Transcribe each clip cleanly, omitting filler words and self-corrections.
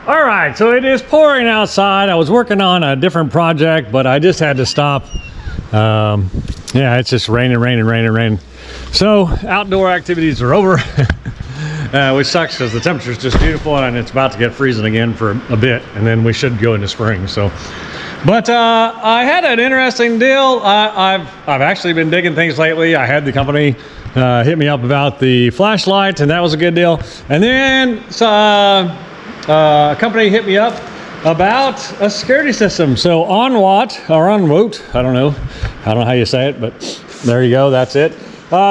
All right, so it is pouring outside. I was working on a different project, but I just had to stop. Yeah, it's just raining. So outdoor activities are over, which sucks because the temperature is just beautiful and it's about to get freezing again for a bit, and then we should go into spring. So, but I had an interesting deal. I've actually been digging things lately. I had the company hit me up about the flashlight, and that was a good deal. And then a company hit me up about a security system. So ONWOTE, I don't know how you say it, but there you go, that's it.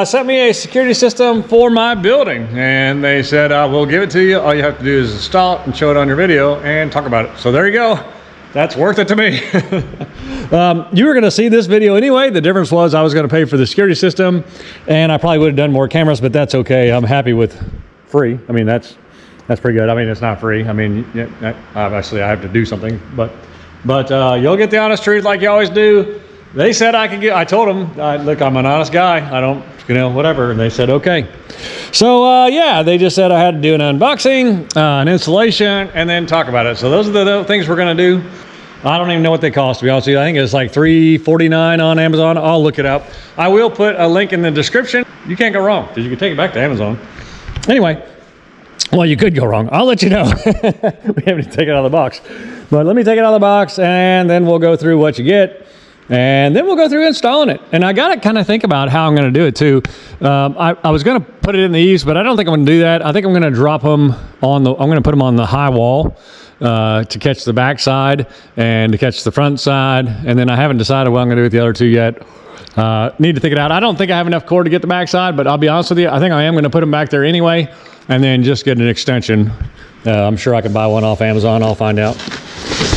Sent me a security system for my building, and they said, we'll give it to you. All you have to do is install it and show it on your video and talk about it. So there you go. That's worth it to me. You were going to see this video anyway. The difference was I was going to pay for the security system, and I probably would have done more cameras, but that's okay. I'm happy with free. I mean, that's pretty good. I mean, it's not free. I mean, obviously I have to do something, but you'll get the honest truth like you always do. They said I could get, I told them, look, I'm an honest guy. I don't, whatever. And they said, okay. So, yeah, they just said I had to do an unboxing, an installation, and then talk about it. So those are the things we're going to do. I don't even know what they cost, to be honest with you. I think it's like $3.49 on Amazon. I'll look it up. I will put a link in the description. You can't go wrong because you can take it back to Amazon. Anyway, well, you could go wrong. I'll let you know. We haven't taken it out of the box. But let me take it out of the box, and then we'll go through what you get. And then we'll go through installing it. And I got to kind of think about how I'm going to do it too. I was going to put it in the eaves, but I don't think I'm going to do that. I think I'm going to drop them on I'm going to put them on the high wall to catch the back side and to catch the front side. And then I haven't decided what I'm going to do with the other two yet. Need to think it out. I don't think I have enough cord to get the back side, but I'll be honest with you. I think I am going to put them back there anyway, and then just get an extension. I'm sure I can buy one off Amazon. I'll find out.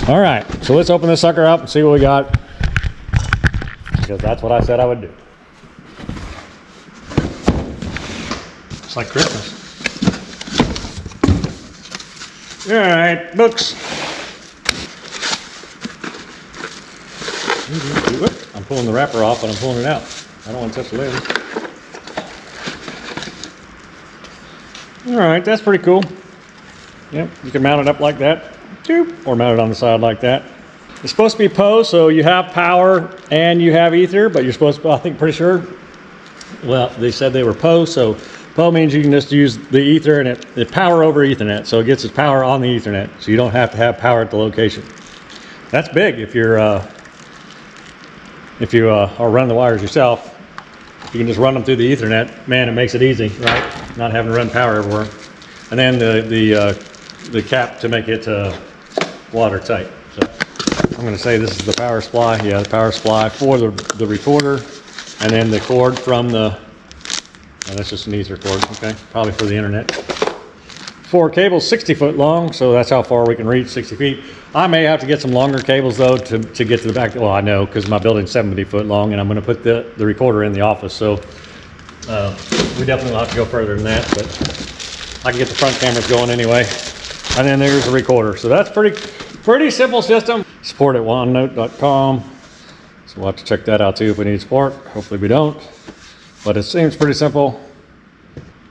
All right, so let's open this sucker up and see what we got, because that's what I said I would do. It's like Christmas. All right, books. I'm pulling the wrapper off, but I'm pulling it out. I don't want to touch the lid. All right, that's pretty cool. Yep, you can mount it up like that, or mount it on the side like that. It's supposed to be PO, so you have power and you have ether, but you're supposed to, I think, pretty sure. Well, they said they were PO, so PO means you can just use the ether and it power over Ethernet, so it gets its power on the Ethernet, so you don't have to have power at the location. That's big if you're are running the wires yourself. If you can just run them through the Ethernet, man, it makes it easy, right? Not having to run power everywhere. And then the cap to make it watertight. So I'm going to say this is the power supply. Yeah, the power supply for the recorder, and then the cord from the. And that's just an ether cord, okay? Probably for the internet. 4 cables, 60 foot long, so that's how far we can reach, 60 feet. I may have to get some longer cables though to get to the back. Well, I know, because my building's 70 foot long, and I'm going to put the recorder in the office, so we definitely will have to go further than that, but I can get the front cameras going anyway. And then there's the recorder. So that's pretty simple system. Support at ONWOTE.com. So we'll have to check that out too if we need support. Hopefully we don't. But it seems pretty simple.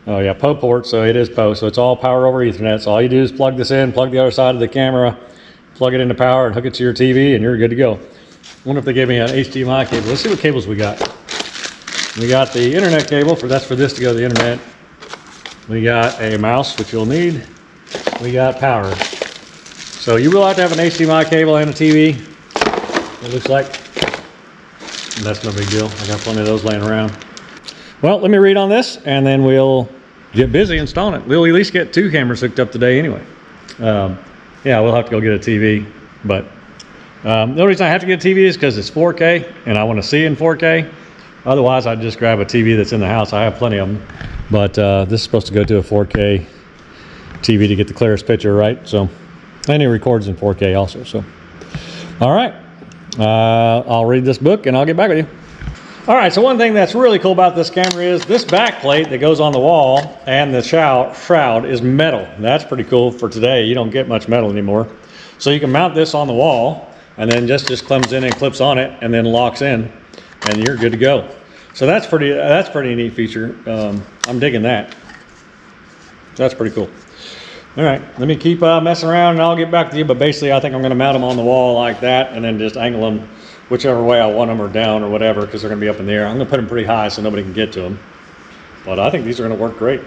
Oh yeah, PO port, so it is PO. So it's all power over Ethernet. So all you do is plug this in, plug the other side of the camera, plug it into power, and hook it to your TV, and you're good to go. I wonder if they gave me an HDMI cable. Let's see what cables we got. We got the internet cable, that's for this to go to the internet. We got a mouse, which you'll need. We got power. So you will have to have an HDMI cable and a TV, it looks like. And that's no big deal. I got plenty of those laying around. Well, let me read on this, and then we'll get busy installing it. We'll at least get 2 cameras hooked up today anyway. Yeah, we'll have to go get a TV, but the only reason I have to get a TV is because it's 4K, and I want to see in 4K. Otherwise, I'd just grab a TV that's in the house. I have plenty of them, but this is supposed to go to a 4K TV to get the clearest picture, right? So, and it records in 4K also. So, all right, I'll read this book and I'll get back with you. All right, so one thing that's really cool about this camera is this back plate that goes on the wall and the shroud is metal. That's pretty cool for today. You don't get much metal anymore. So you can mount this on the wall, and then just comes in and clips on it and then locks in, and you're good to go. So that's pretty neat feature. I'm digging that. That's pretty cool. All right, let me keep messing around and I'll get back to you. But basically, I think I'm going to mount them on the wall like that and then just angle them whichever way I want them, or down or whatever, because they're going to be up in the air. I'm going to put them pretty high so nobody can get to them. But I think these are going to work great.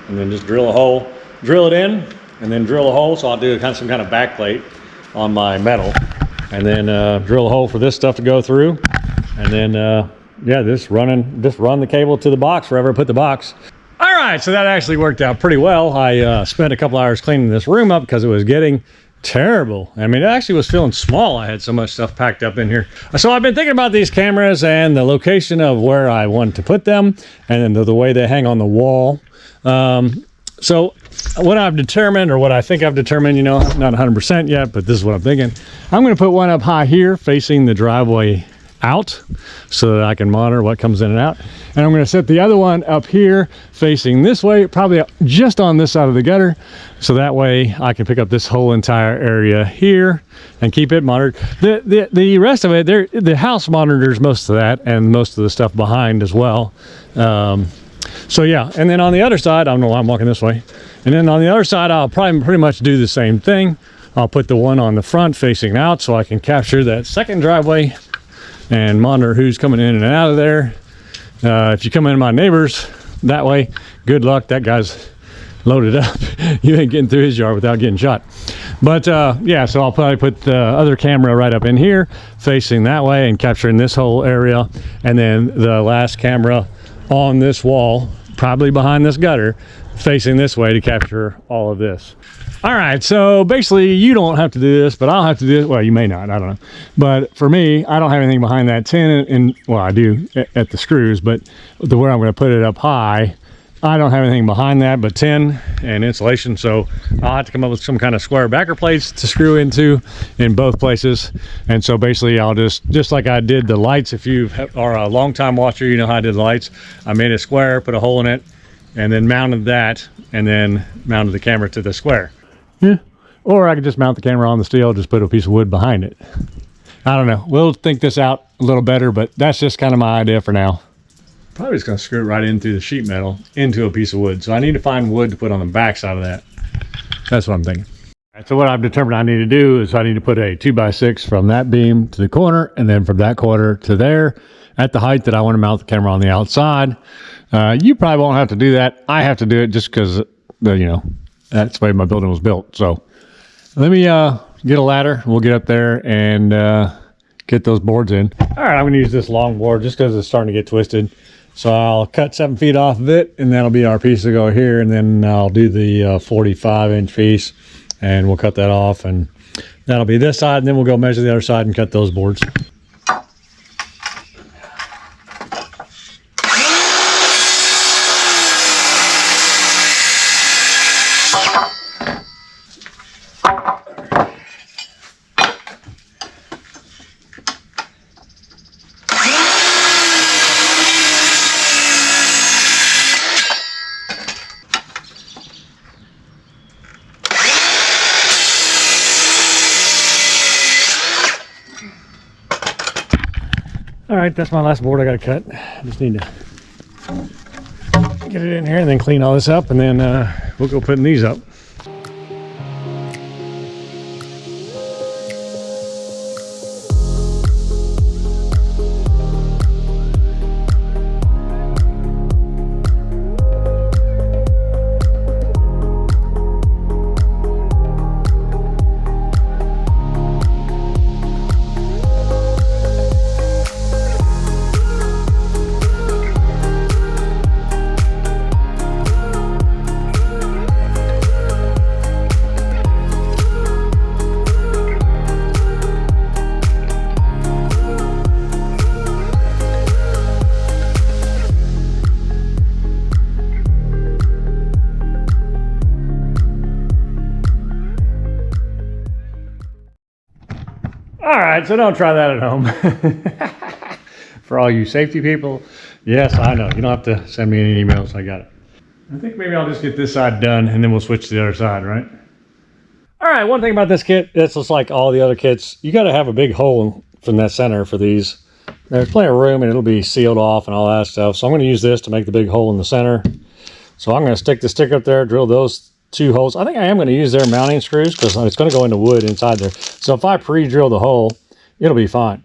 And then just drill a hole, drill it in, and then drill a hole. So I'll do some kind of back plate on my metal, and then drill a hole for this stuff to go through. And then, yeah, just run the cable to the box wherever I put the box. All right, so that actually worked out pretty well. I spent a couple hours cleaning this room up because it was getting terrible. I mean, it actually was feeling small. I had so much stuff packed up in here. So I've been thinking about these cameras and the location of where I want to put them, and then the way they hang on the wall. So what I've determined, or what I think I've determined, you know, not 100% yet, but this is what I'm thinking. I'm going to put one up high here facing the driveway out so that I can monitor what comes in and out. And I'm going to set the other one up here facing this way, probably just on this side of the gutter, so that way I can pick up this whole entire area here and keep it monitored. The rest of it, the house monitors most of that and most of the stuff behind as well. So yeah, and then on the other side, I don't know why I'm walking this way, and then on the other side I'll probably pretty much do the same thing. I'll put the one on the front facing out so I can capture that second driveway and monitor who's coming in and out of there. If you come in my neighbors that way, good luck, that guy's loaded up. You ain't getting through his yard without getting shot. But yeah, so I'll probably put the other camera right up in here facing that way and capturing this whole area, and then the last camera on this wall, probably behind this gutter, facing this way to capture all of this. All right, so basically you don't have to do this, but I'll have to do it. Well, you may not, I don't know. But for me, I don't have anything behind that tin, and well, I do at the screws, but where I'm going to put it up high, I don't have anything behind that but tin and insulation. So I'll have to come up with some kind of square backer plates to screw into in both places. And so basically I'll just like I did the lights, if you are a long time watcher, you know how I did the lights. I made a square, put a hole in it, and then mounted that, and then mounted the camera to the square. Yeah. Or I could just mount the camera on the steel, just put a piece of wood behind it. I don't know. We'll think this out a little better, but that's just kind of my idea for now. Probably just going to screw it right in through the sheet metal into a piece of wood. So I need to find wood to put on the back side of that. That's what I'm thinking. All right, so what I've determined I need to do is I need to put a 2x6 from that beam to the corner, and then from that corner to there at the height that I want to mount the camera on the outside. You probably won't have to do that. I have to do it just because, you know, that's the way my building was built. So let me get a ladder. We'll get up there and get those boards in. All right, I'm going to use this long board just because it's starting to get twisted. So I'll cut 7 feet off of it, and that'll be our piece to go here. And then I'll do the 45-inch piece, and we'll cut that off, and that'll be this side. And then we'll go measure the other side and cut those boards. All right, that's my last board I got to cut. I just need to get it in here and then clean all this up, and then we'll go putting these up. All right, so don't try that at home. For all you safety people, yes, I know. You don't have to send me any emails. I got it. I think maybe I'll just get this side done, and then we'll switch to the other side, right? All right, one thing about this kit, it's just like all the other kits. You got to have a big hole from that center for these. There's plenty of room, and it'll be sealed off and all that stuff. So I'm going to use this to make the big hole in the center. So I'm going to stick the stick up there, drill those 2 holes. I think I am going to use their mounting screws because it's going to go into wood inside there. So if I pre-drill the hole, it'll be fine.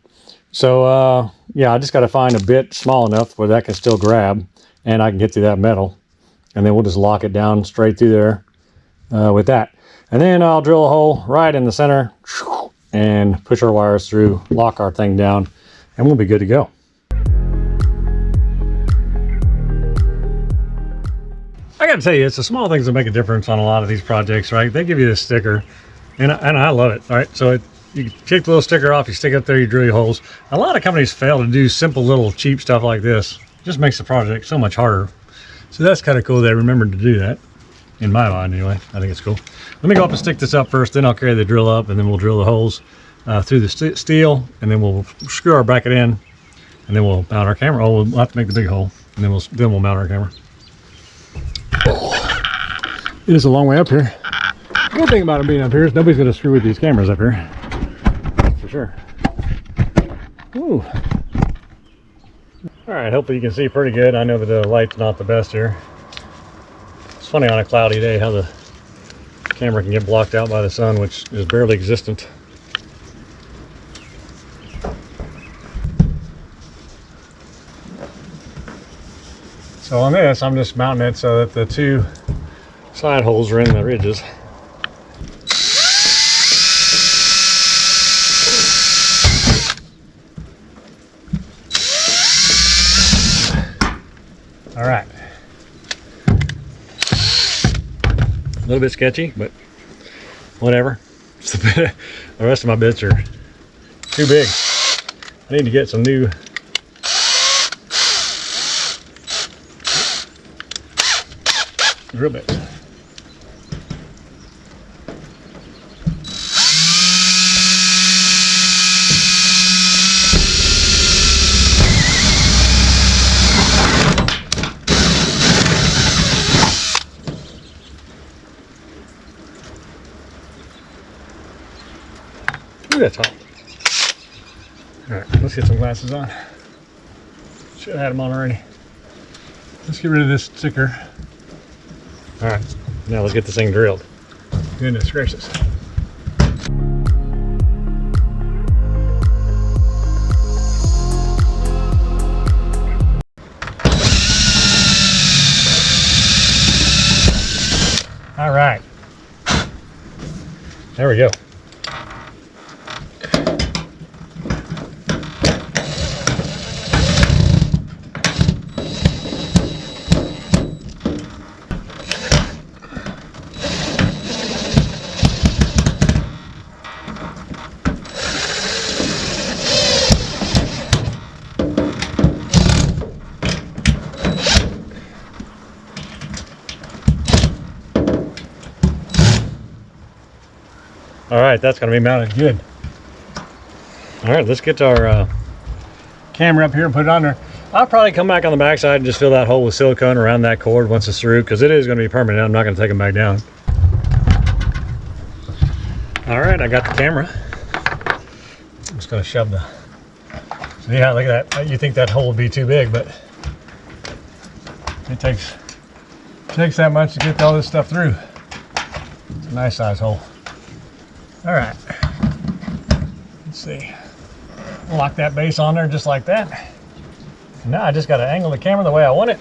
So yeah, I just got to find a bit small enough where that can still grab and I can get through that metal. And then we'll just lock it down straight through there with that. And then I'll drill a hole right in the center and push our wires through, lock our thing down, and we'll be good to go. I gotta tell you, it's the small things that make a difference on a lot of these projects, right? They give you this sticker, and I love it, right? So you take the little sticker off, you stick it up there, you drill your holes. A lot of companies fail to do simple little cheap stuff like this. It just makes the project so much harder. So that's kind of cool they remembered to do that. In my mind, anyway. I think it's cool. Let me go up and stick this up first, then I'll carry the drill up, and then we'll drill the holes through the steel, and then we'll screw our bracket in, and then we'll mount our camera. Oh, we'll have to make the big hole, and then we'll mount our camera. Oh. It is a long way up here. The good thing about it being up here is nobody's going to screw with these cameras up here. That's for sure. Ooh. All right, hopefully you can see pretty good. I know that the light's not the best here. It's funny on a cloudy day how the camera can get blocked out by the sun, which is barely existent. So on this, I'm just mounting it so that the 2 side holes are in the ridges. All right. A little bit sketchy, but whatever. The rest of my bits are too big. I need to get some new drill bits. Ooh, that's hot. All right, let's get some glasses on. Should have had them on already. Let's get rid of this sticker. All right, now let's get this thing drilled. Goodness gracious. All right, there we go. All right, that's gonna be mounted good. All right, let's get our camera up here and put it on there. I'll probably come back on the backside and just fill that hole with silicone around that cord once it's through, because it is gonna be permanent. I'm not gonna take them back down. All right, I got the camera. I'm just gonna shove the, so yeah, look at that. You think that hole would be too big, but it takes that much to get all this stuff through. It's a nice size hole. All right, let's see. Lock that base on there just like that. Now I just got to angle the camera the way I want it,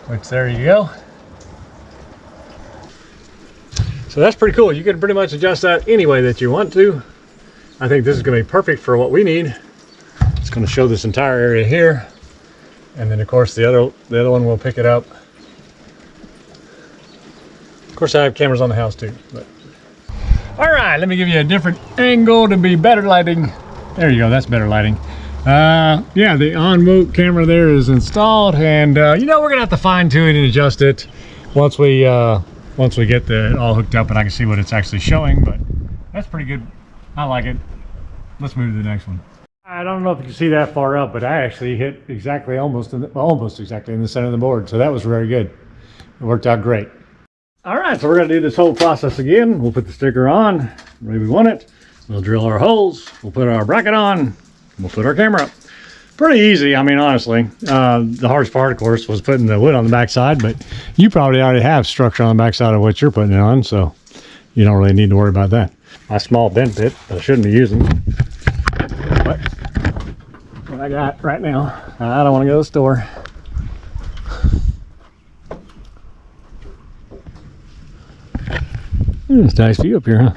which there you go. So that's pretty cool. You can pretty much adjust that any way that you want to. I think this is going to be perfect for what we need. It's going to show this entire area here, and then of course the other one will pick it up. Of course I have cameras on the house too, but. All right, let me give you a different angle to be better lighting. There you go, that's better lighting. Yeah, the ONWOTE camera there is installed, and you know, we're gonna have to fine tune and adjust it once we get it all hooked up and I can see what it's actually showing. But that's pretty good. I like it. Let's move to the next one. I don't know if you can see that far up, but I actually hit exactly almost exactly in the center of the board, so that was very good. It worked out great. All right, so we're gonna do this whole process again. We'll put the sticker on the way we want it. We'll drill our holes. We'll put our bracket on. We'll put our camera up. pretty easy. I mean, honestly, the hardest part, of course, was putting the wood on the backside, but you probably already have structure on the backside of what you're putting it on, so you don't really need to worry about that. My small bent bit that I shouldn't be using, but what I got right now, I don't want to go to the store. It's a nice view up here, huh?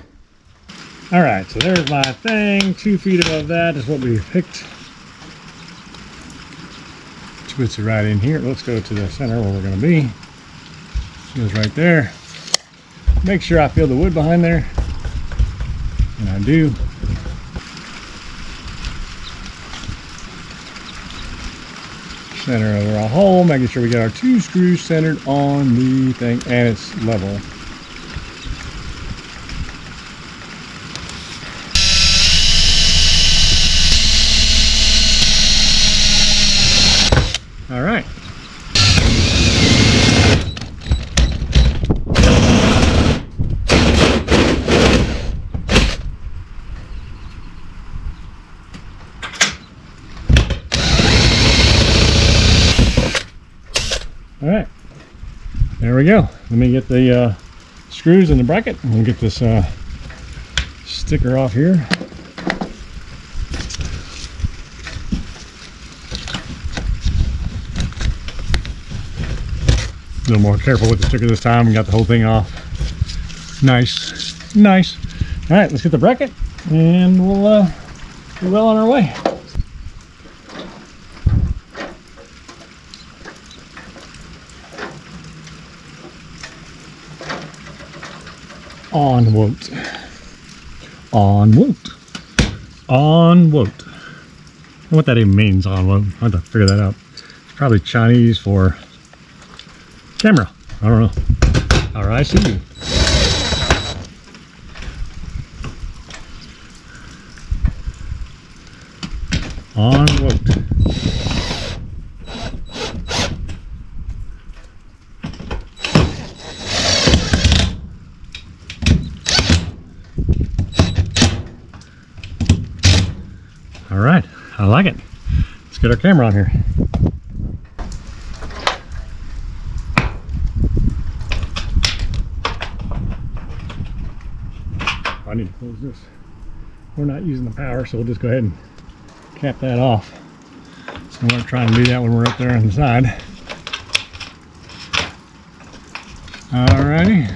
All right, so there's my thing. 2 feet above that is what we picked. Which puts it right in here. Let's go to the center where we're going to be. It goes right there. Make sure I feel the wood behind there. And I do. Center over a hole, making sure we get our 2 screws centered on the thing and it's level. All right. All right, there we go. Let me get the screws in the bracket and we'll get this sticker off here. A little more careful with the sticker this time. We got the whole thing off. Nice, nice. All right, let's get the bracket and we'll be well on our way. ONWOTE. ONWOTE. ONWOTE. What that even means, ONWOTE. I have to figure that out. It's probably Chinese for camera. I don't know. All right, I see you. ONWOTE. All right, I like it. Let's get our camera on here. I need to close this. We're not using the power, so we'll just go ahead and cap that off. So we're going to try and do that when we're up there on the side. Alrighty.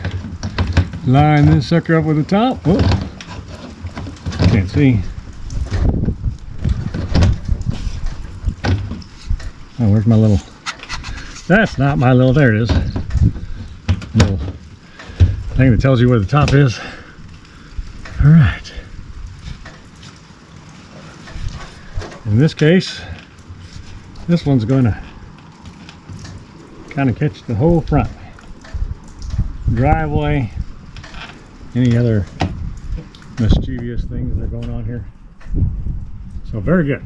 Line this sucker up with the top. Whoa. Can't see. Oh, where's my little... That's not my little... There it is. Little thing that tells you where the top is. All right. In this case, this one's going to kind of catch the whole front. Driveway, any other mischievous things that are going on here. So very good.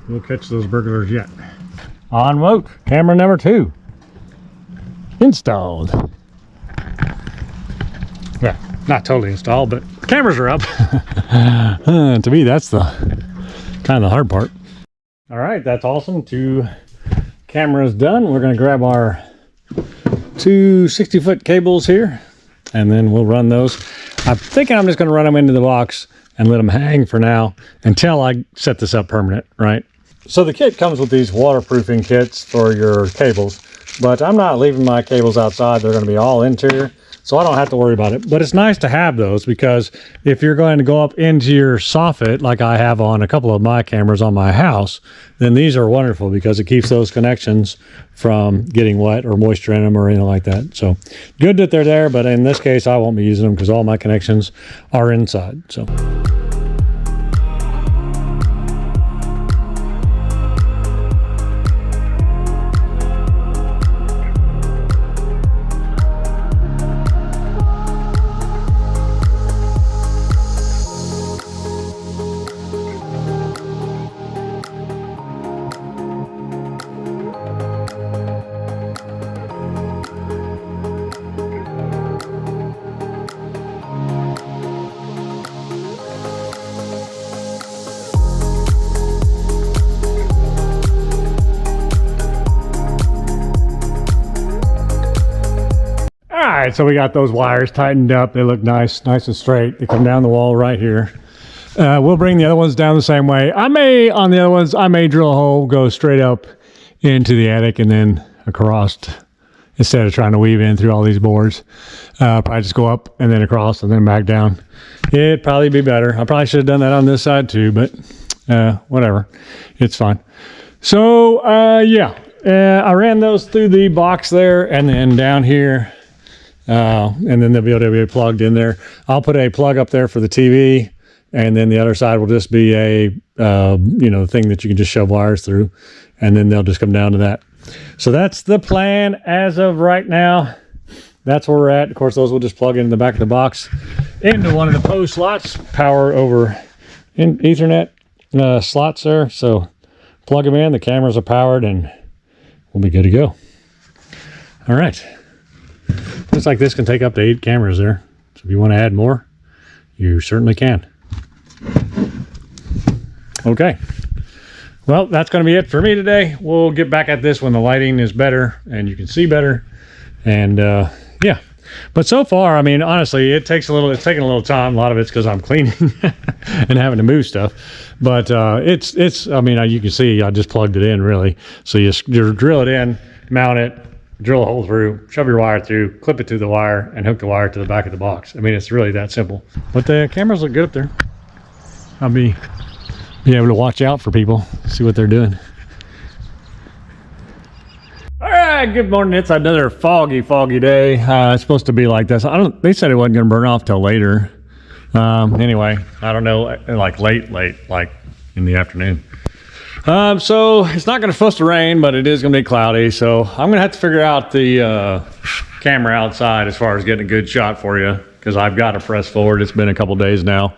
We'll catch those burglars yet. ONWOTE camera number 2 installed. Yeah, not totally installed, but cameras are up. To me, that's the kind of the hard part. All right, that's awesome. 2 cameras done. We're going to grab our 2 60-foot cables here, and then we'll run those. I'm thinking I'm just going to run them into the box and let them hang for now until I set this up permanent, right? So the kit comes with these waterproofing kits for your cables, but I'm not leaving my cables outside. They're going to be all interior, so I don't have to worry about it. But it's nice to have those, because if you're going to go up into your soffit, like I have on a couple of my cameras on my house, then these are wonderful because it keeps those connections from getting wet or moisture in them or anything like that. So good that they're there, but in this case, I won't be using them because all my connections are inside. So. right, so we got those wires tightened up. They look nice and straight. They come down the wall right here. We'll bring the other ones down the same way. On the other ones, I may drill a hole, go straight up into the attic and then across, instead of trying to weave in through all these boards. Probably just go up and then across and then back down. It'd probably be better. I probably should have done that on this side too, but whatever. It's fine. So I ran those through the box there and then down here, and then they'll be able to be plugged in there. I'll put a plug up there for the TV, and then the other side will just be a thing that you can just shove wires through, and then they'll just come down to that. So that's the plan as of right now. That's where we're at. Of course, those will just plug in the back of the box into one of the post slots, power over in Ethernet slots there. So plug them in, the cameras are powered, and we'll be good to go. All right. Looks like this can take up to 8 cameras there. So if you want to add more, you certainly can. Okay. Well, that's going to be it for me today. We'll get back at this when the lighting is better and you can see better. And yeah, but so far, I mean, honestly, it's taking a little time. A lot of it's because I'm cleaning and having to move stuff. But I mean, you can see I just plugged it in really. So you drill it in, mount it, drill a hole through, shove your wire through, clip it to the wire, and hook the wire to the back of the box. I mean, it's really that simple. But the cameras look good up there. I'll be able to watch out for people, see what they're doing. All right, good morning. It's another foggy day. It's supposed to be like this. They said it wasn't going to burn off till later. Anyway, I don't know, like late, like in the afternoon. So it's not supposed to rain, but it is going to be cloudy. So I'm going to have to figure out the camera outside as far as getting a good shot for you, because I've got to press forward. It's been a couple days now.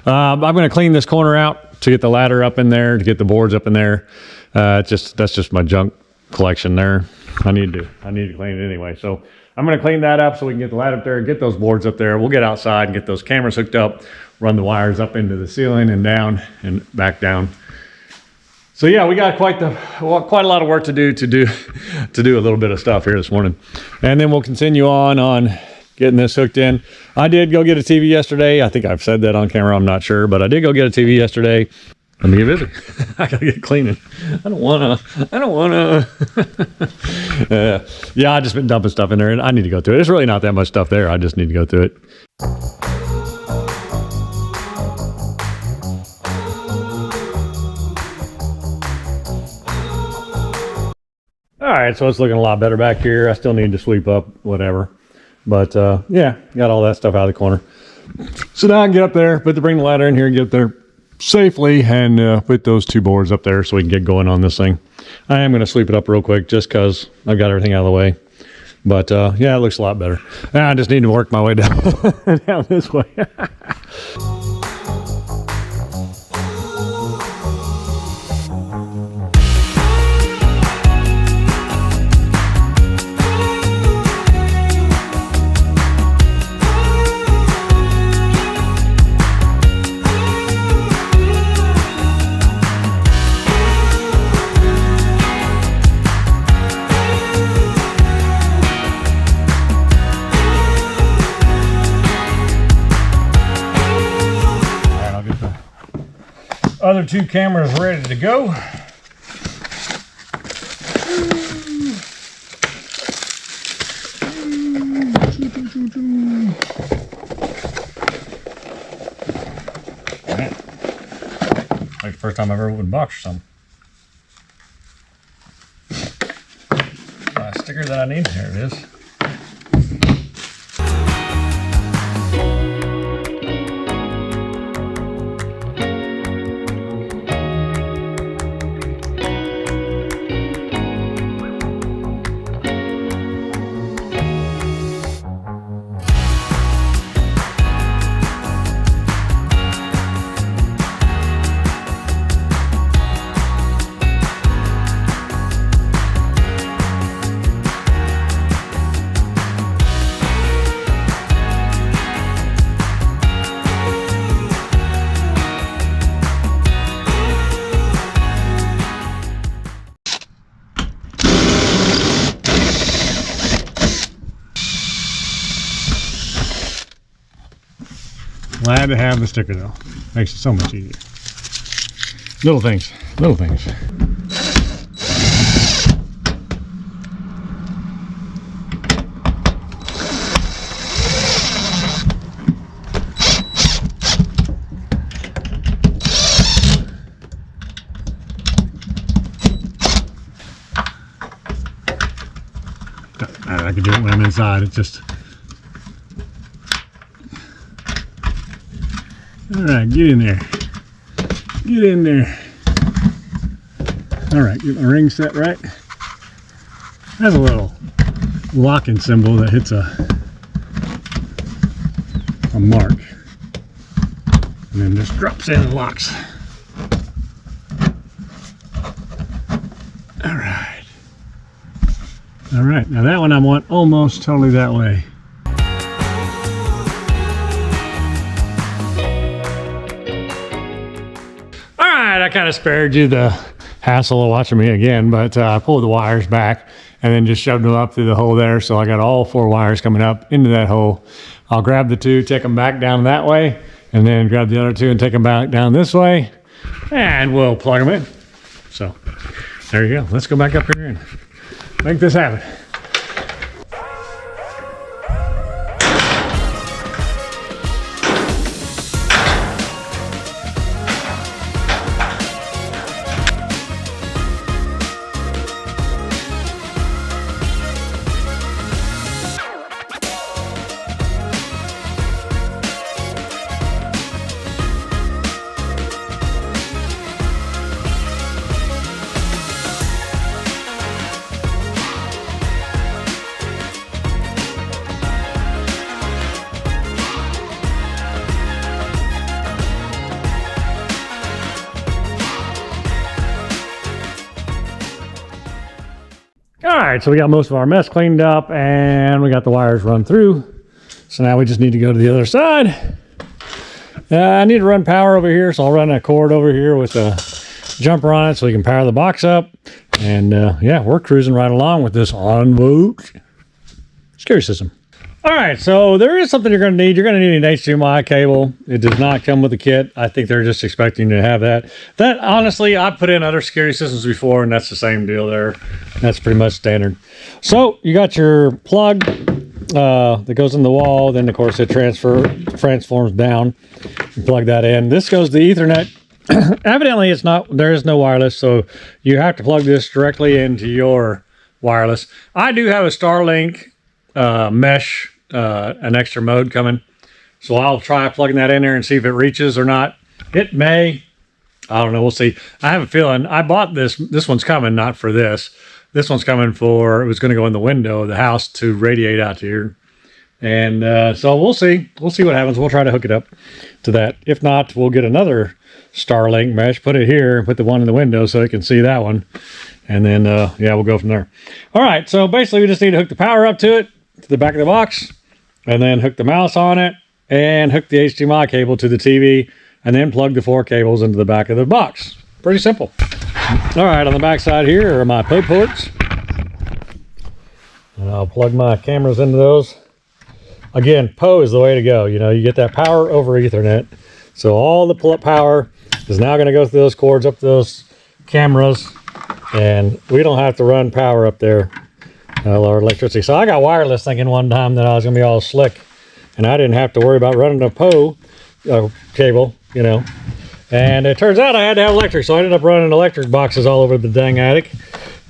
I'm going to clean this corner out to get the ladder up in there, to get the boards up in there. That's just my junk collection there. I need to clean it anyway. So I'm going to clean that up so we can get the ladder up there, get those boards up there. We'll get outside and get those cameras hooked up, run the wires up into the ceiling and down and back down. So yeah, we got quite a lot of work to do a little bit of stuff here this morning. And then we'll continue on getting this hooked in. I did go get a TV yesterday. I think I've said that on camera, I'm not sure, but I did go get a TV yesterday. Let me get busy. I gotta get cleaning. I don't wanna. Yeah, I just been dumping stuff in there and I need to go through it. There's really not that much stuff there. I just need to go through it. All right, so it's looking a lot better back here. I still need to sweep up, whatever. But yeah, got all that stuff out of the corner. So now I can get up there, bring the ladder in here and get there safely and put those 2 boards up there so we can get going on this thing. I am going to sweep it up real quick just because I've got everything out of the way. But yeah, it looks a lot better. I just need to work my way down, down this way. Other 2 cameras ready to go. Like the first time I've ever opened a box or something. My sticker that I need. There it is. Glad to have the sticker though. Makes it so much easier. Little things, little things. I can do it when I'm inside. It's just... Alright, get in there. Get in there. Alright, get my ring set right. Has a little locking symbol that hits a mark. And then just drops in and locks. Alright. Alright, now that one I want almost totally that way. Alright, I kind of spared you the hassle of watching me again, but I pulled the wires back and then just shoved them up through the hole there. So I got all 4 wires coming up into that hole. I'll grab the 2, take them back down that way, and then grab the other 2 and take them back down this way, and we'll plug them in. So there you go. Let's go back up here and make this happen. Alright, so we got most of our mess cleaned up and we got the wires run through. So now we just need to go to the other side. I need to run power over here, so I'll run a cord over here with a jumper on it so we can power the box up. And yeah, we're cruising right along with this ONWOTE security system. Alright, so there is something you're going to need. You're going to need an HDMI cable. It does not come with the kit. I think they're just expecting you to have that. That, honestly, I've put in other security systems before, and that's the same deal there. That's pretty much standard. So, you got your plug that goes in the wall. Then, of course, it transforms down. You plug that in. This goes to Ethernet. Evidently, there is no wireless, so you have to plug this directly into your wireless. I do have a Starlink mesh, an extra mode coming, so I'll try plugging that in there and see if it reaches or not. It may, I don't know, we'll see. I have a feeling. I bought this one's coming, not for this one's coming for, it was going to go in the window of the house to radiate out here, and so we'll see what happens. We'll try to hook it up to that. If not, we'll get another Starlink mesh, put it here, put the one in the window so it can see that one, and then yeah, we'll go from there. All right, so basically we just need to hook the power up to it, to the back of the box, and then hook the mouse on it and hook the HDMI cable to the TV, and then plug the 4 cables into the back of the box. Pretty simple. All right, on the back side here are my PO ports, and I'll plug my cameras into those. Again, PO is the way to go. You know, you get that power over Ethernet, so all the power is now going to go through those cords up to those cameras, and we don't have to run power up there. Or electricity. So I got wireless thinking one time that I was going to be all slick, and I didn't have to worry about running a PO cable, you know. And it turns out I had to have electric, so I ended up running electric boxes all over the dang attic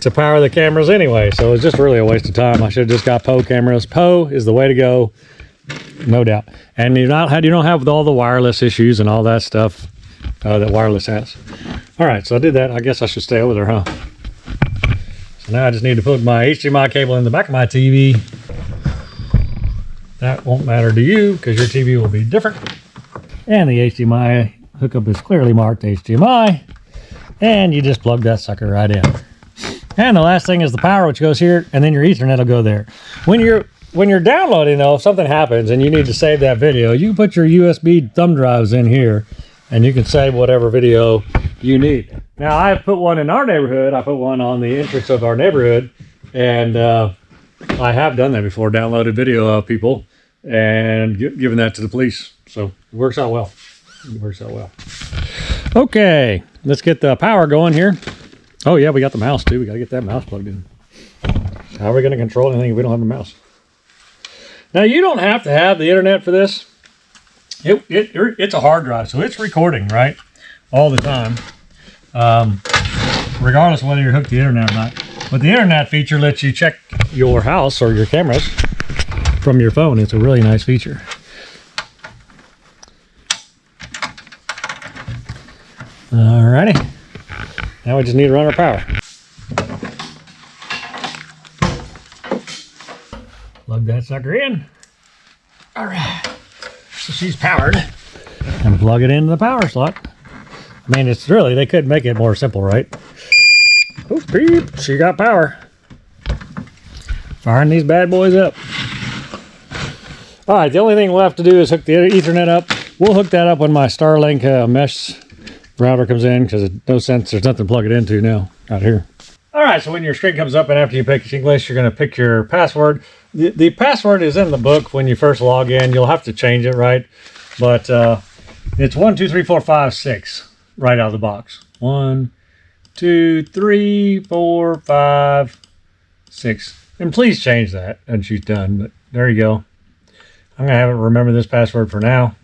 to power the cameras anyway. So it was just really a waste of time. I should have just got PO cameras. PO is the way to go, no doubt. And you don't have all the wireless issues and all that stuff that wireless has. All right, so I did that. I guess I should stay over there, huh? So now I just need to put my HDMI cable in the back of my TV. That won't matter to you because your TV will be different. And the HDMI hookup is clearly marked HDMI. And you just plug that sucker right in. And the last thing is the power, which goes here, and then your Ethernet will go there. When you're downloading though, if something happens and you need to save that video, you can put your USB thumb drives in here and you can save whatever video you need. Now, I put one in our neighborhood. I put one on the entrance of our neighborhood, and I have done that before, downloaded video of people and given that to the police. So it works out well. It works out well. Okay, let's get the power going here. Oh yeah, we got the mouse too. We got to get that mouse plugged in. How are we going to control anything if we don't have a mouse? Now you don't have to have the internet for this. It's a hard drive, so it's recording, right? All the time. Regardless of whether you're hooked to the internet or not. But the internet feature lets you check your house or your cameras from your phone. It's a really nice feature. Alrighty. Now we just need to run our power. Plug that sucker in. Alright. So she's powered. And plug it into the power slot. I mean, it's really, they could make it more simple, right? Oh, beep. She got power. Firing these bad boys up. Alright, the only thing we'll have to do is hook the Ethernet up. We'll hook that up when my Starlink mesh router comes in, because there's no sense, there's nothing to plug it into now out here. Alright, so when your screen comes up and after you pick English, you're going to pick your password. The password is in the book when you first log in. You'll have to change it, right? But it's 1 2 3 4 5 6 right out of the box. 1 2 3 4 5 6. And please change that and she's done. But there you go. I'm going to have it remember this password for now.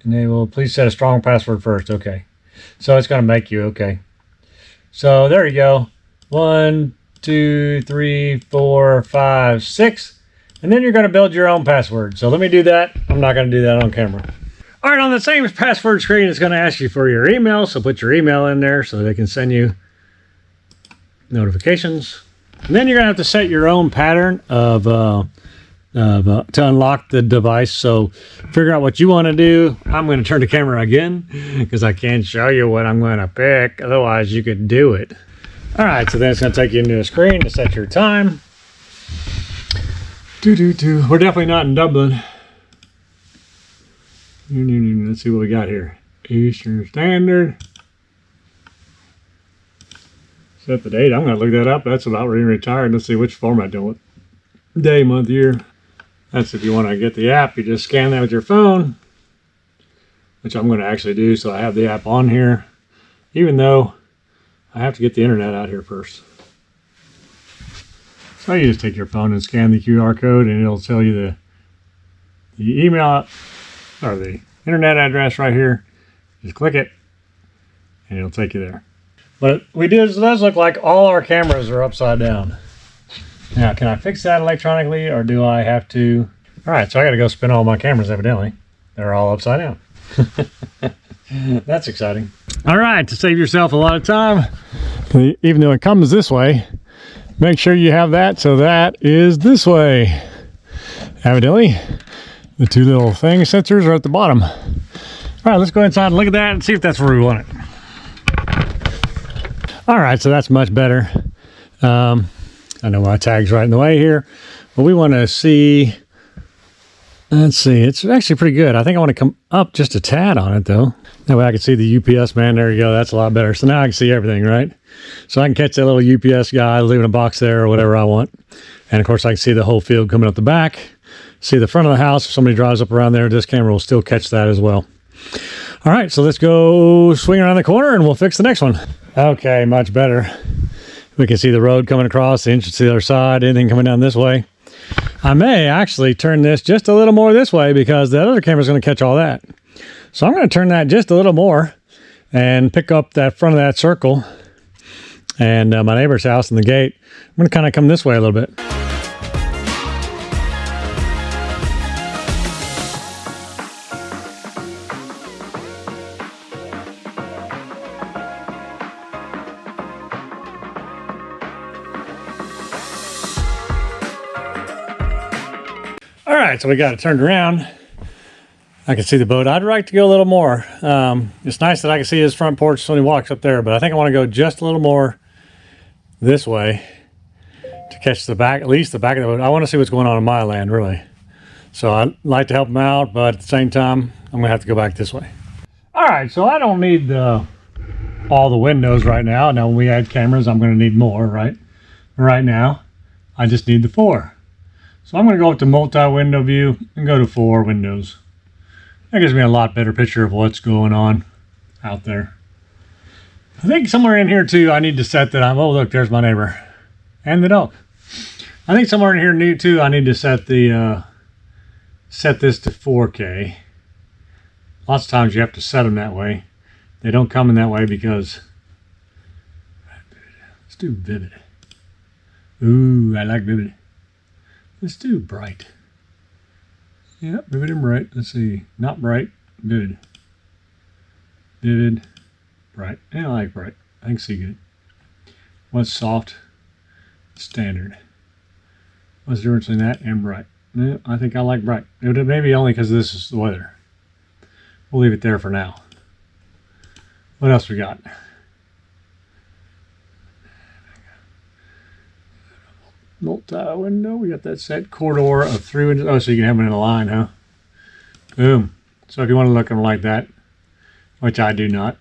Enable, please set a strong password first. Okay. So it's going to make you okay. So there you go. 1 2 3 4 5 6. And then you're going to build your own password. So let me do that. I'm not going to do that on camera. All right, on the same password screen, it's going to ask you for your email. So put your email in there so they can send you notifications. And then you're going to have to set your own pattern of to unlock the device. So figure out what you want to do. I'm going to turn the camera again because I can't show you what I'm going to pick. Otherwise, you could do it. All right, so then it's going to take you into a screen to set your time. We're definitely not in Dublin. Let's see what we got here. Eastern Standard. Set the date. I'm going to look that up. That's about being retired. Let's see which format do it. Day, month, year. That's if you want to get the app. You just scan that with your phone, which I'm going to actually do. So I have the app on here, even though I have to get the internet out here first. So you just take your phone and scan the QR code, and it'll tell you the email or the internet address right here. Just click it, and it'll take you there. But it does look like all our cameras are upside down. Now, can I fix that electronically, or do I have to? All right, so I got to go spin all my cameras, evidently. They're all upside down. That's exciting. All right, to save yourself a lot of time, even though it comes this way, make sure you have that so that is this way. Evidently, the two little thing sensors are at the bottom. All right, let's go inside and look at that and see if that's where we want it. All right, so that's much better. I know my tag's right in the way here, but we want to see, let's see, it's actually pretty good. I think I want to come up just a tad on it though. That way I can see the UPS man. There you go. That's a lot better. So now I can see everything, right? So I can catch that little UPS guy leaving a box there or whatever I want. And of course I can see the whole field coming up the back, see the front of the house. If somebody drives up around there, this camera will still catch that as well. All right, so let's go swing around the corner and we'll fix the next one. Okay, much better. We can see the road coming across, the entrance to the other side, anything coming down this way. I may actually turn this just a little more this way because that other camera is going to catch all that. So I'm going to turn that just a little more and pick up that front of that circle and my neighbor's house and the gate. I'm going to kind of come this way a little bit. All right, so we got it turned around. I can see the boat. I'd like to go a little more. It's nice that I can see his front porch when he walks up there, but I think I want to go just a little more this way to catch the back, at least the back of the boat. I want to see what's going on in my land, really. So I'd like to help him out, but at the same time, I'm gonna have to go back this way. All right, so I don't need all the windows right now. Now when we add cameras, I'm gonna need more, right? Right now, I just need the 4. So I'm going to go up to multi-window view and go to 4 windows. That gives me a lot better picture of what's going on out there. I think somewhere in here too, I need to set that oh look, there's my neighbor and the dog. I think somewhere in here too, I need to set the set this to 4K. Lots of times you have to set them that way. They don't come in that way because let's do vivid. Ooh, I like vivid. Let's do bright. Yeah, vivid and bright. Let's see. Not bright, vivid. Vivid, bright. Yeah, I like bright. I can see good. What's soft? Standard. What's the difference between that and bright? Yeah, I think I like bright. It may be only because this is the weather. We'll leave it there for now. What else we got? Multi-window, we got that set. Corridor of 3 windows. Oh, so you can have them in a line, huh? Boom. So if you want to look at them like that, which I do not.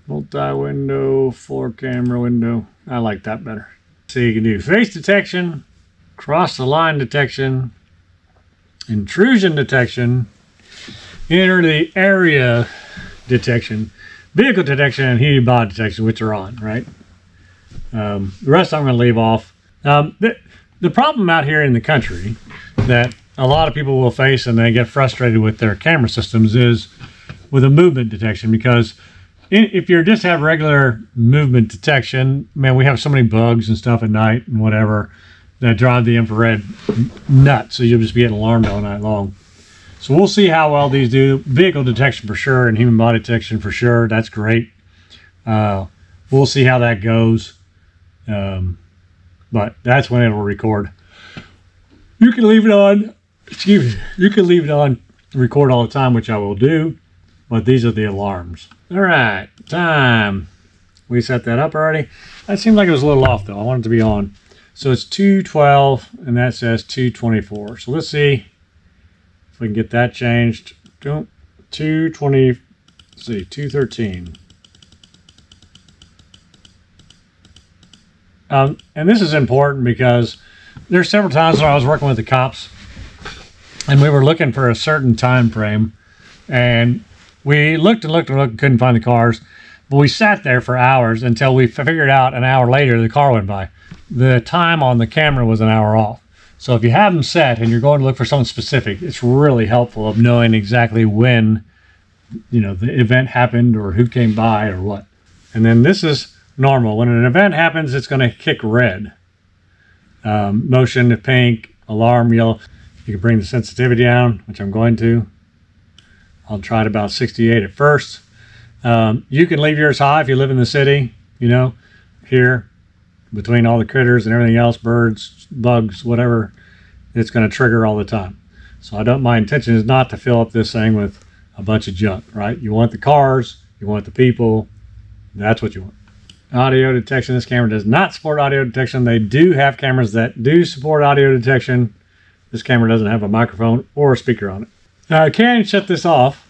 Multi-window, 4 camera window. I like that better. So you can do face detection, cross the line detection, intrusion detection, enter the area detection, vehicle detection, and heated body detection, which are on, right? The rest I'm going to leave off. The problem out here in the country that a lot of people will face and they get frustrated with their camera systems is with a movement detection, because if you just have regular movement detection, man, we have so many bugs and stuff at night and whatever that drive the infrared nuts, so you'll just be getting alarmed all night long. So we'll see how well these do. Vehicle detection for sure and human body detection for sure. That's great. We'll see how that goes. But that's when it'll record. You can leave it on, excuse me, you can leave it on record all the time, which I will do, but these are the alarms. All right, time. We set that up already. That seemed like it was a little off though. I want it to be on. So it's 2:12 and that says 2:24. So let's see if we can get that changed. 2:20, let's see, 2:13. And this is important because there's several times when I was working with the cops and we were looking for a certain time frame, and we looked and looked and looked and couldn't find the cars, but we sat there for hours until we figured out an hour later the car went by. The time on the camera was an hour off. So if you have them set and you're going to look for something specific, it's really helpful of knowing exactly when, you know, the event happened or who came by or what. And then this is normal. When an event happens, it's going to kick red. Motion to pink, alarm yellow. You can bring the sensitivity down, which I'm going to. I'll try it about 68 at first. You can leave yours high if you live in the city, you know, here between all the critters and everything else, birds, bugs, whatever, it's going to trigger all the time. So my intention is not to fill up this thing with a bunch of junk, right? You want the cars, you want the people, that's what you want. Audio detection. This camera does not support audio detection. They do have cameras that do support audio detection. This camera doesn't have a microphone or a speaker on it. Now I can shut this off.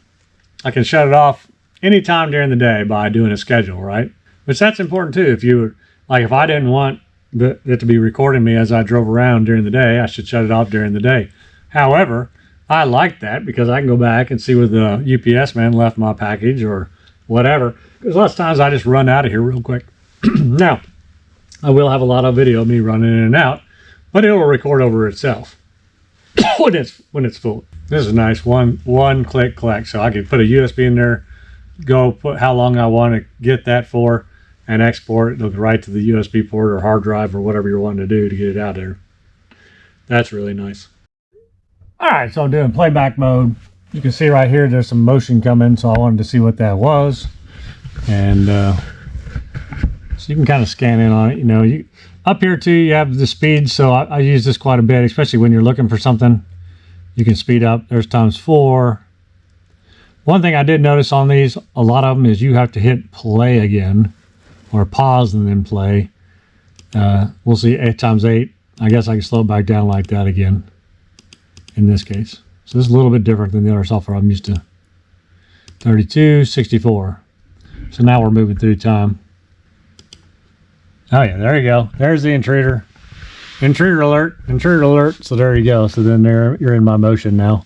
I can shut it off anytime during the day by doing a schedule, right? Which that's important too. If you like, if I didn't want it to be recording me as I drove around during the day, I should shut it off during the day. However, I like that because I can go back and see where the UPS man left my package or whatever. Because lots of times I just run out of here real quick. Now, I will have a lot of video of me running in and out, but it will record over itself when it's full. This is nice. One click collect. So I can put a USB in there, go put how long I want to get that for, and export it. It'll go right to the USB port or hard drive or whatever you're wanting to do to get it out there. That's really nice. All right, so I'm doing playback mode. You can see right here there's some motion coming, so I wanted to see what that was. And so you can kind of scan in on it. You know, up here too, you have the speed, so I use this quite a bit, especially when you're looking for something. You can speed up. There's ×4. One thing I did notice on these, a lot of them, is you have to hit play again, or pause and then play. We'll see 8×8. I guess I can slow it back down like that again in this case. So this is a little bit different than the other software I'm used to. 32, 64. So now we're moving through time. Oh yeah, there you go. There's the intruder. Intruder alert, intruder alert. So there you go. So then you're in my motion now.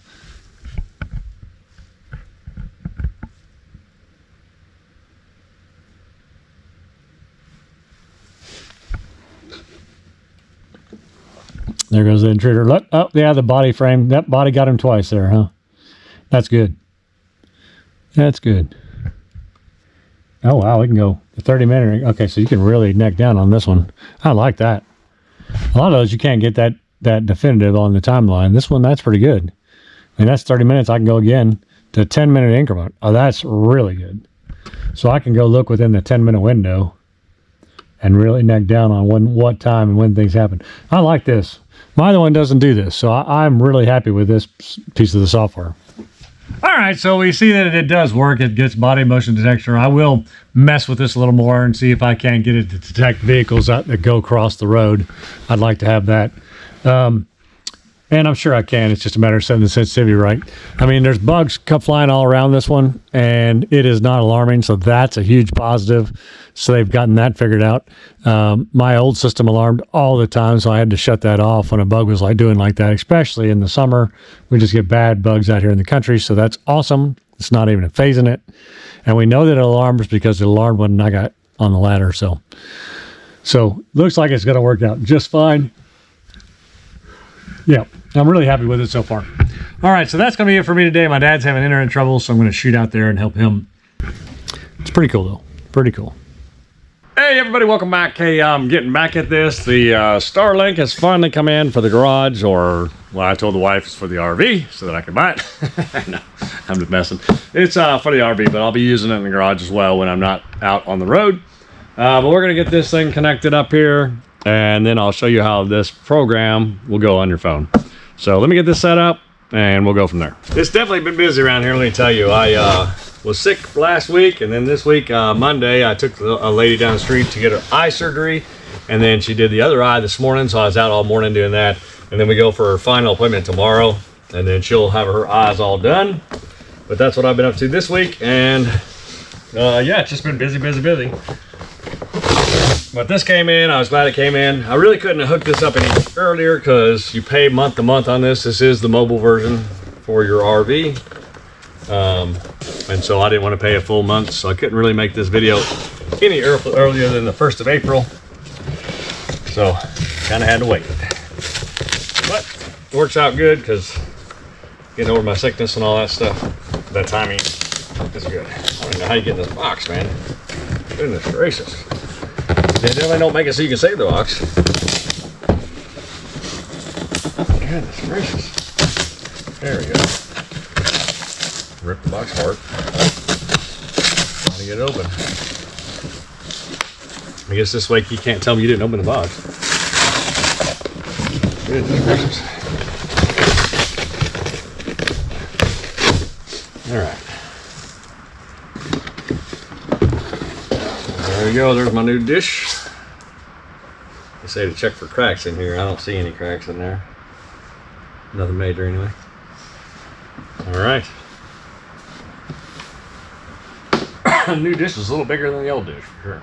There goes the intruder. Look, oh yeah, the body frame. That body got him twice there, huh? That's good. That's good. Oh wow, we can go 30-minute. Okay, so you can really neck down on this one. I like that. A lot of those you can't get that definitive on the timeline. This one, that's pretty good. I mean, that's 30 minutes. I can go again to 10-minute increment. Oh, that's really good. So I can go look within the 10-minute window and really neck down on what time and when things happen. I like this. My other one doesn't do this, so I'm really happy with this piece of the software. All right, so we see that it does work. It gets body motion detection. I will mess with this a little more and see if I can't get it to detect vehicles that go across the road. I'd like to have that. And I'm sure I can. It's just a matter of setting the sensitivity right. I mean, there's bugs flying all around this one, and it is not alarming, so that's a huge positive. So they've gotten that figured out. My old system alarmed all the time, so I had to shut that off when a bug was doing like that, especially in the summer. We just get bad bugs out here in the country, so that's awesome. It's not even phasing it. And we know that it alarms because it alarmed when I got on the ladder. So looks like it's going to work out just fine. Yeah, I'm really happy with it so far. All right, so that's going to be it for me today. My dad's having internet trouble, so I'm going to shoot out there and help him. It's pretty cool, though. Pretty cool. Hey, everybody, welcome back. Hey, I'm getting back at this. The Starlink has finally come in for the garage, or, well, I told the wife it's for the RV so that I can buy it. No, I'm just messing. It's for the RV, but I'll be using it in the garage as well when I'm not out on the road. But we're going to get this thing connected up here, and then I'll show you how this program will go on your phone. So let me get this set up and we'll go from there. It's definitely been busy around here, let me tell you. I was sick last week, and then this week, Monday, I took a lady down the street to get her eye surgery, and then she did the other eye this morning, so I was out all morning doing that. And then we go for her final appointment tomorrow, and then she'll have her eyes all done. But that's what I've been up to this week, and yeah, it's just been busy. But this came in. I was glad it came in. I really couldn't have hooked this up any earlier because you pay month to month on this. This is the mobile version for your RV. And so I didn't want to pay a full month, so I couldn't really make this video any earlier than the 1st of April. So kind of had to wait. But it works out good because getting over my sickness and all that stuff, that timing is good. I don't know how you get in this box, man. Goodness gracious. They definitely don't make it so you can save the box. Goodness gracious. There we go. Rip the box apart. How to get it open. I guess this way you can't tell me you didn't open the box. Goodness gracious. Alright. There we go, there's my new dish. They say to check for cracks in here. I don't see any cracks in there. Nothing major anyway. Alright. The new dish is a little bigger than the old dish, for sure.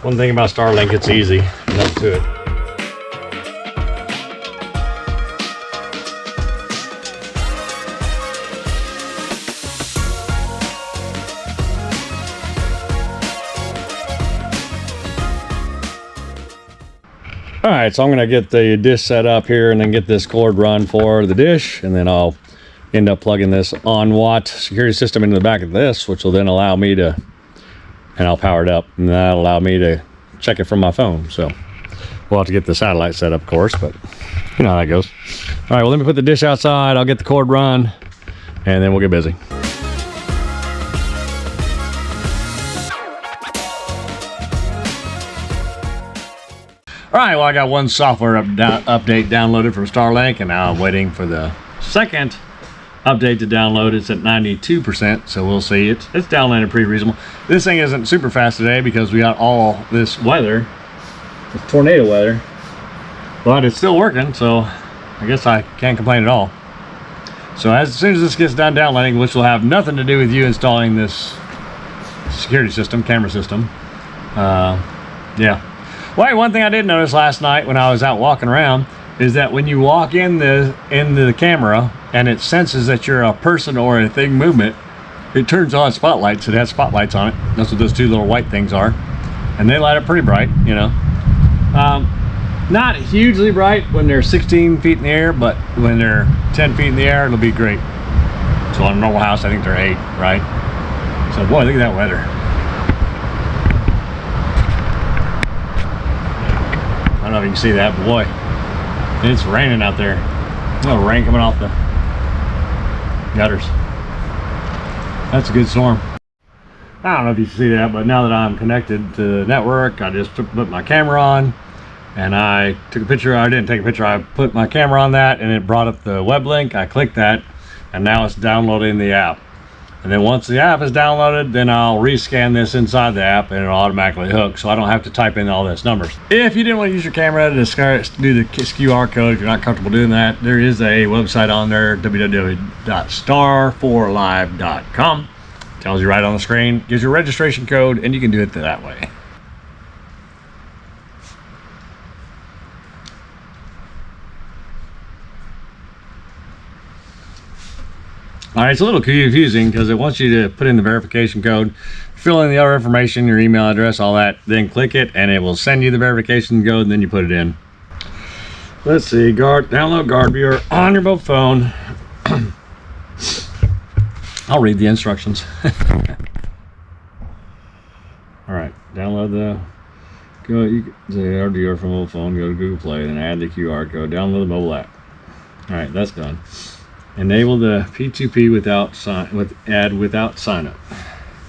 One thing about Starlink, it's easy. Nothing to it. All right, so I'm gonna get the dish set up here and then get this cord run for the dish, and then I'll end up plugging this ONWOTE security system into the back of this, which will then allow me to, and I'll power it up, and that'll allow me to check it from my phone. So we'll have to get the satellite set up, of course, but you know how that goes. All right, well, let me put the dish outside, I'll get the cord run, and then we'll get busy. All right, well, I got one software update downloaded from Starlink, and now I'm waiting for the second update to download. It's at 92%, so we'll see. It's downloaded pretty reasonable. This thing isn't super fast today because we got all this weather, this tornado weather, but it's still working, so I guess I can't complain at all. So as soon as this gets done downloading, which will have nothing to do with you installing this security system, camera system, yeah. Well, one thing I did notice last night when I was out walking around is that when you walk into the camera and it senses that you're a person or a thing movement, it turns on spotlights. It has spotlights on it. That's what those two little white things are. And they light up pretty bright, you know. Not hugely bright when they're 16 feet in the air, but when they're 10 feet in the air, it'll be great. So on a normal house, I think they're 8, right? So boy, look at that weather. I don't know if you can see that, but boy, it's raining out there. A little rain coming off the gutters. That's a good storm. I don't know if you can see that, but now that I'm connected to the network, I just put my camera on and I took a picture. I didn't take a picture, I put my camera on that and it brought up the web link. I clicked that and now it's downloading the app. And then once the app is downloaded, then I'll rescan this inside the app and it'll automatically hook, so I don't have to type in all those numbers. If you didn't want to use your camera to do the QR code, if you're not comfortable doing that, there is a website on there, www.star4live.com. Tells you right on the screen, gives you a registration code, and you can do it that way. All right, it's a little confusing because it wants you to put in the verification code, fill in the other information, your email address, all that, then click it, and it will send you the verification code, and then you put it in. Let's see, download Guard Viewer on your mobile phone. I'll read the instructions. All right, download the Guard Viewer from mobile phone, go to Google Play, and add the QR code, download the mobile app. All right, that's done. Enable the P2P without sign up.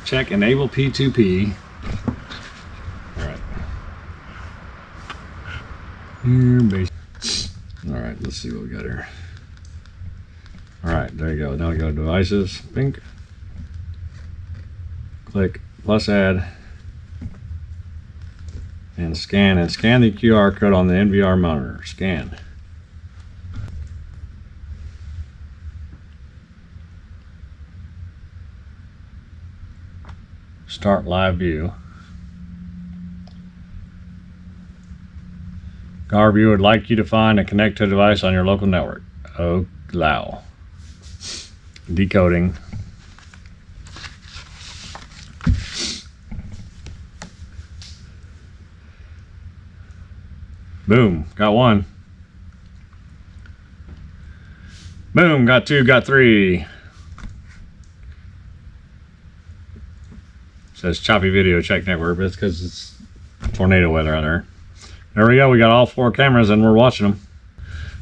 Check enable P2P. All right. All right, let's see what we got here. All right, there you go. Now we go to devices, pink. Click plus add and scan the QR code on the NVR monitor. Scan. Start live view. Guard Viewer would like you to find and connect to a device on your local network. Allow. Decoding. Boom, got 1. Boom, got 2, got 3. Says choppy video, check network, but it's because it's tornado weather out there. There we go, we got all 4 cameras and we're watching them.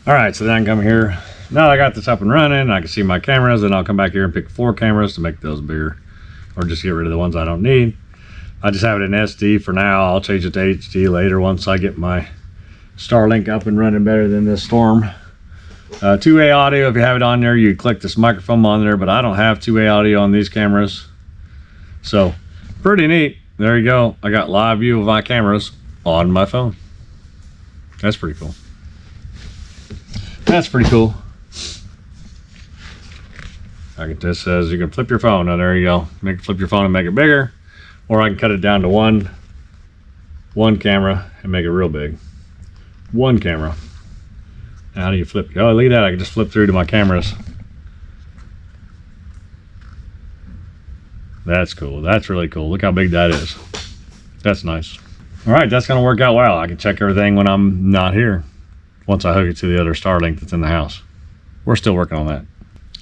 All right, so then I can come here. Now that I got this up and running, I can see my cameras, and I'll come back here and pick 4 cameras to make those bigger, or just get rid of the ones I don't need. I just have it in SD for now. I'll change it to HD later once I get my Starlink up and running better than this storm. 2-way audio, if you have it on there, you click this microphone on there, but I don't have 2-way audio on these cameras. So, pretty neat. There you go. I got live view of my cameras on my phone. That's pretty cool. That's pretty cool. This says you can flip your phone. Now there you go. Flip your phone and make it bigger, or I can cut it down to one camera and make it real big. 1 camera. Now how do you flip? Oh, look at that. I can just flip through to my cameras. That's cool. That's really cool. Look how big that is. That's nice. All right, that's going to work out well. I can check everything when I'm not here once I hook it to the other Starlink that's in the house. We're still working on that.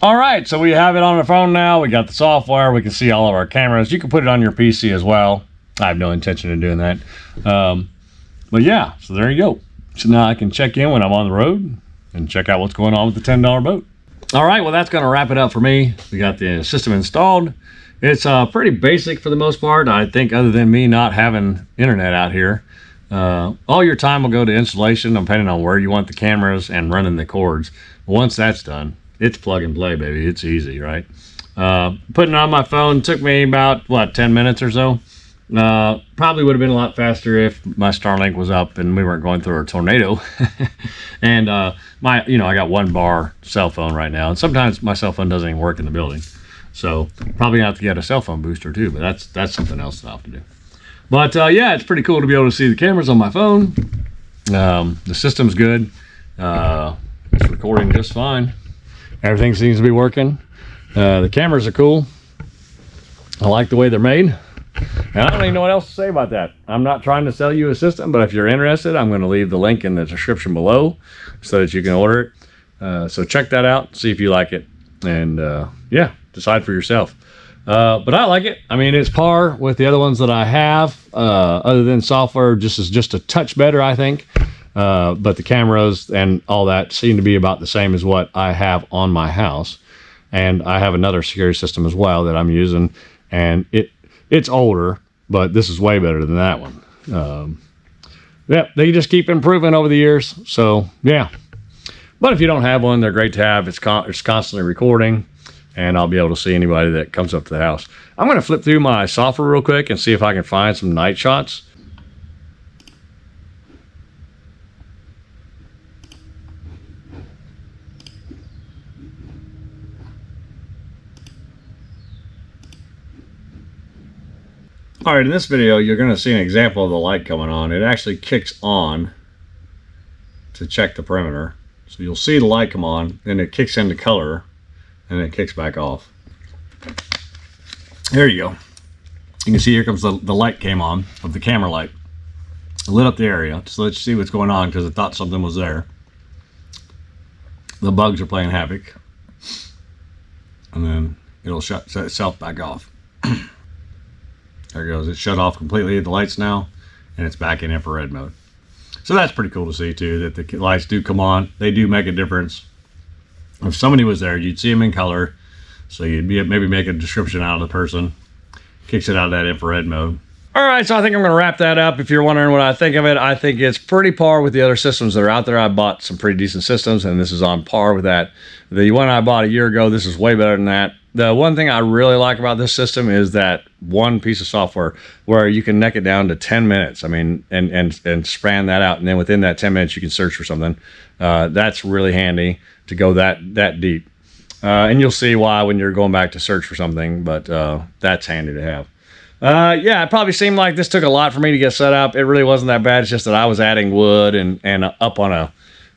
All right, so we have it on the phone now. We got the software. We can see all of our cameras. You can put it on your PC as well. I have no intention of doing that. But yeah, so there you go. So now I can check in when I'm on the road and check out what's going on with the $10 boat. All right, well, that's going to wrap it up for me. We got the system installed. It's pretty basic for the most part. I think other than me not having internet out here, all your time will go to installation, depending on where you want the cameras and running the cords. Once that's done, it's plug and play, baby. It's easy, right? Putting it on my phone took me about, 10 minutes or so. Probably would have been a lot faster if my Starlink was up and we weren't going through a tornado. And I got 1 bar cell phone right now, and sometimes my cell phone doesn't even work in the building. So probably gonna have to get a cell phone booster too, but that's something else that I'll have to do. But yeah, it's pretty cool to be able to see the cameras on my phone. The system's good. It's recording just fine. Everything seems to be working. The cameras are cool. I like the way they're made. And I don't even know what else to say about that. I'm not trying to sell you a system, but if you're interested, I'm going to leave the link in the description below so that you can order it. So check that out, see if you like it, and yeah, decide for yourself. But I like it. I mean, it's par with the other ones that I have. Other than software, just is just a touch better, I think. But the cameras and all that seem to be about the same as what I have on my house. And I have another security system as well that I'm using, and it's older, but this is way better than that one. Yeah, they just keep improving over the years. So yeah, but if you don't have one, they're great to have. It's constantly recording, and I'll be able to see anybody that comes up to the house. I'm going to flip through my software real quick and see if I can find some night shots. All right, in this video, you're going to see an example of the light coming on. It actually kicks on to check the perimeter. So you'll see the light come on, then it kicks into color, and it kicks back off. There you go. You can see here comes the light came on of the camera light. It lit up the area just to let you see what's going on because it thought something was there. The bugs are playing havoc. And then it'll shut itself back off. There it goes. It's shut off completely. The lights now, and it's back in infrared mode. So that's pretty cool to see too, that the lights do come on. They do make a difference. If somebody was there, you'd see them in color. So you'd maybe make a description out of the person. Kicks it out of that infrared mode. All right, so I think I'm going to wrap that up. If you're wondering what I think of it, I think it's pretty par with the other systems that are out there. I bought some pretty decent systems, and this is on par with that. The one I bought a year ago, this is way better than that. The one thing I really like about this system is that one piece of software where you can neck it down to 10 minutes. I mean, and span that out, and then within that 10 minutes, you can search for something. That's really handy to go that deep. And you'll see why when you're going back to search for something, but that's handy to have. Yeah, it probably seemed like this took a lot for me to get set up. It really wasn't that bad. It's just that I was adding wood and up on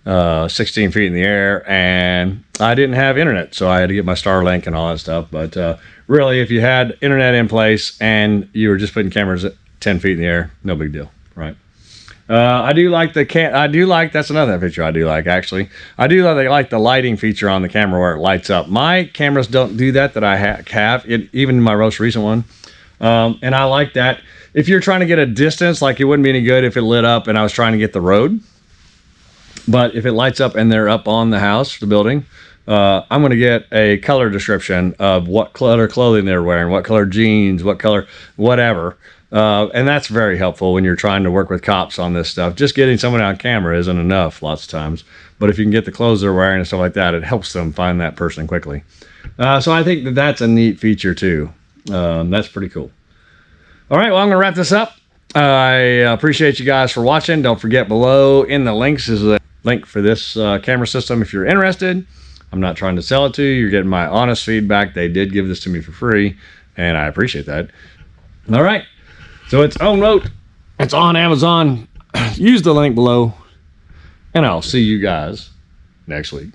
a 16 feet in the air, and I didn't have internet, so I had to get my Starlink and all that stuff. But really, if you had internet in place and you were just putting cameras at 10 feet in the air, no big deal, right? I do like that's another feature I do like, actually. I do like the lighting feature on the camera where it lights up. My cameras don't do that I have, even my most recent one. And I like that. If you're trying to get a distance, like it wouldn't be any good if it lit up and I was trying to get the road. But if it lights up and they're up on the house, the building, I'm going to get a color description of what color clothing they're wearing, what color jeans, what color, whatever. And that's very helpful when you're trying to work with cops on this stuff. Just getting someone on camera isn't enough lots of times. But if you can get the clothes they're wearing and stuff like that, it helps them find that person quickly. So I think that's a neat feature too. That's pretty cool. All right, well, I'm going to wrap this up. I appreciate you guys for watching. Don't forget, below in the links is a link for this camera system if you're interested. I'm not trying to sell it to you. You're getting my honest feedback. They did give this to me for free, and I appreciate that. All right, so it's ONWOTE. It's on Amazon. Use the link below, and I'll see you guys next week.